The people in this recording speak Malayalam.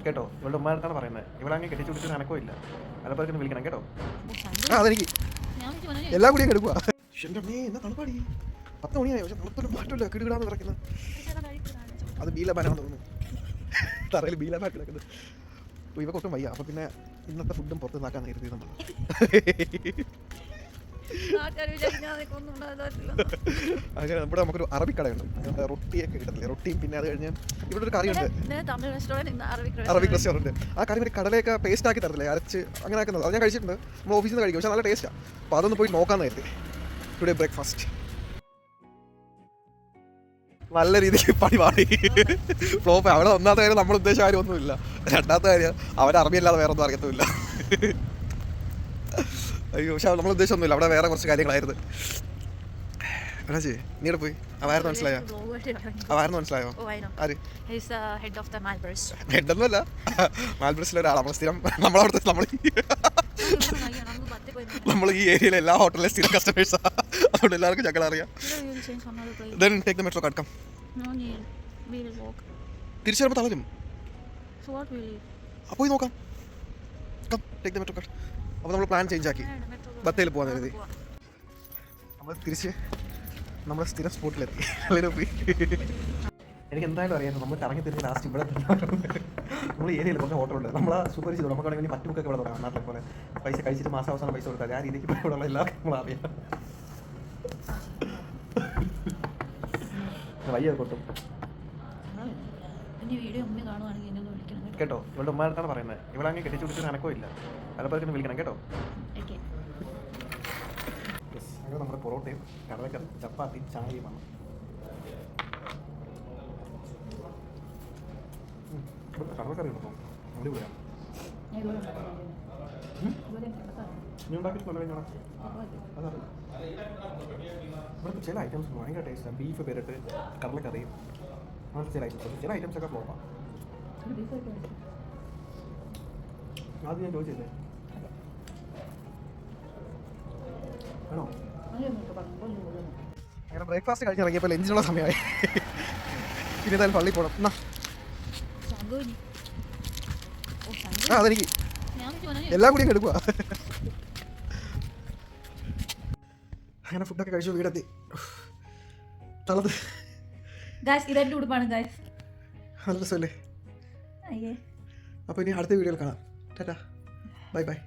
കേട്ടോ. ഇവളുടെ ഉമ്മാർത്താണ് പറയുന്നത്. ഇവളങ്ങനെ കെട്ടിച്ചു പിടിച്ചൊരു അനക്കോ ഇല്ല. പലപ്പോഴൊക്കെ വിളിക്കണം കേട്ടോ. അതെനിക്ക് എല്ലാം കൂടി എടുക്കുക. എന്റെ അമ്മേ എന്നാ തണുപ്പാടി. 10 മണിയായോ? പക്ഷെ തണുപ്പൊരു മാറ്റമില്ല. കിടുകിടാന്ന് കിടക്കുന്നത്. അത് ബീലബാനാന്ന് തോന്നുന്നു. തറയിൽ ബീലബാൻ കിടക്കുന്നത്. ഇവക്കൊട്ടും വയ്യ. അപ്പൊ പിന്നെ ഇന്നത്തെ ഫുഡും പുറത്ത് നിന്നാക്കാൻ കരുതി നമ്മൾ. അങ്ങനെ നമ്മുടെ നമുക്കൊരു അറബി കടയുണ്ട്. റൊട്ടിയൊക്കെ കിട്ടത്തില്ലേ? റൊട്ടിയും പിന്നെ അത് കഴിഞ്ഞ് ഇവിടെ ഒരു കറിയുണ്ട്, അറബിക് റെസ്റ്റോറൻറ്റ്. ആ കറി ഒരു കടലയൊക്കെ പേസ്റ്റ് ആക്കി തരത്തില്ലേ, അരച്ച് അങ്ങനെ ആക്കുന്നത്. അത് ഞാൻ കഴിച്ചിട്ടുണ്ട്, നമ്മൾ ഓഫീസിൽ നിന്ന് കഴിക്കും. പക്ഷേ നല്ല ടേസ്റ്റാണ്. അപ്പോൾ അതൊന്ന് പോയി നോക്കാമെന്ന് കരുതി. ടുഡേ ബ്രേക്ക്ഫാസ്റ്റ് നല്ല രീതിക്ക് പണി പാടി ഫ്ലോപ്പ്. അവിടെ ഒന്നാമത്തെ കാര്യം നമ്മൾ ഉദ്ദേശിച്ച കാര്യമൊന്നുമില്ല. രണ്ടാമത്തെ കാര്യം അവർ അറബിയല്ലാതെ വേറെ ഒന്നും അറിയത്തുമില്ല. അയ്യോ, പക്ഷെ നമ്മൾ ഉദ്ദേശമൊന്നുമില്ല. അവിടെ വേറെ കുറച്ച് കാര്യങ്ങളായിരുന്നു. നീ ഇവിടെ പോയി അവായിരുന്നു മനസ്സിലായോ? അവായിരുന്നു മനസ്സിലായോ? ആര് ഹെഡൊന്നുമല്ല, മാൽബ്രസിലെ ഒരാളാണ്. നമ്മൾ സ്ഥിരം നമ്മളവിടുത്തെ നമ്മൾ ഈ ഏരിയയിലെ എല്ലാ ഹോട്ടലിലെ സ്ഥിരം കസ്റ്റമേഴ്സാണ്. അതുകൊണ്ട് എല്ലാവർക്കും ഞങ്ങൾ അറിയാം. Then take the metro card, come. തിരിച്ചു വരുമ്പോൾ തളരും. അപ്പോൾ നോക്കാം. Come, take the metro card. അപ്പോൾ നമ്മൾ പ്ലാൻ ചേഞ്ച് ആക്കി ബത്തേൽ പോകാൻ കരുതി. നമ്മൾ തിരിച്ച് നമ്മുടെ സ്ഥിരം സ്പോട്ടിലെത്തി. എനിക്ക് എന്തായാലും അറിയാം, നമ്മൾ കറങ്ങി തിരിഞ്ഞ് ലാസ്റ്റ് ഇവിടെ നമ്മൾ ഏരിയയിൽ കുറച്ച് ഹോട്ടലുണ്ട്. നമ്മൾ സൂപ്പർ ചെയ്തു. നമുക്കാണെങ്കിൽ പറ്റുമൊക്കെ ഇവിടെ തുടങ്ങാം. നാട്ടിലെ പോലെ പൈസ കഴിച്ചിട്ട് മാസം അവസാനം പൈസ കൊടുത്താൽ ആ രീതിക്ക് ഇവിടെ ഉള്ള എല്ലാ നമ്മൾ അറിയാം. വയ്യ കൊട്ടും കേട്ടോ. ഇവളുടെ ഉമ്മാർത്താണ് പറയുന്നത്. ഇവളങ്ങനെ കെട്ടിച്ചു പിടിച്ചൊരു അനക്കോ ഇല്ല. പലപ്പോഴൊക്കെ വിളിക്കണം കേട്ടോ. അങ്ങനെ നമ്മുടെ പൊറോട്ടയും കടലക്കറി ചപ്പാത്തി ചായയുമാണ്. കടലക്കറി ഉണ്ടോ? അടിപൊളിയാണ്. നീ ഉണ്ടാക്കിയിട്ടുണ്ടോ? അതറിയാം. ഇവിടുത്തെ ചില ഐറ്റംസ് ഭയങ്കര ടേസ്റ്റാണ്. ബീഫ് പേരിട്ട് കടലക്കറിയും അങ്ങനത്തെ ചില ഐറ്റംസ്. ചില ഐറ്റംസൊക്കെ ഫ്ലോപ്പാണ്. ആദ്യം ഞാൻ ചോദിച്ചില്ലേ ആണോ? അങ്ങനെ ബ്രേക്ക്ഫാസ്റ്റ് കഴിച്ചിറങ്ങിയപ്പോൾ ലഞ്ചിനുള്ള സമയമായി. പിന്നെ എന്തായാലും പള്ളിയിൽ പോകണം. എന്നാ അതെനിക്ക് എല്ലാം കൂടി എടുക്കുക. അങ്ങനെ ഫുഡൊക്കെ കഴിച്ചു വീടെത്തി. തളത് ഇതെന്റെ ഉടുപ്പാണ് നല്ല രസമല്ലേ? അപ്പോൾ ഇനി അടുത്ത വീഡിയോയിൽ കാണാം. Tata, bye bye.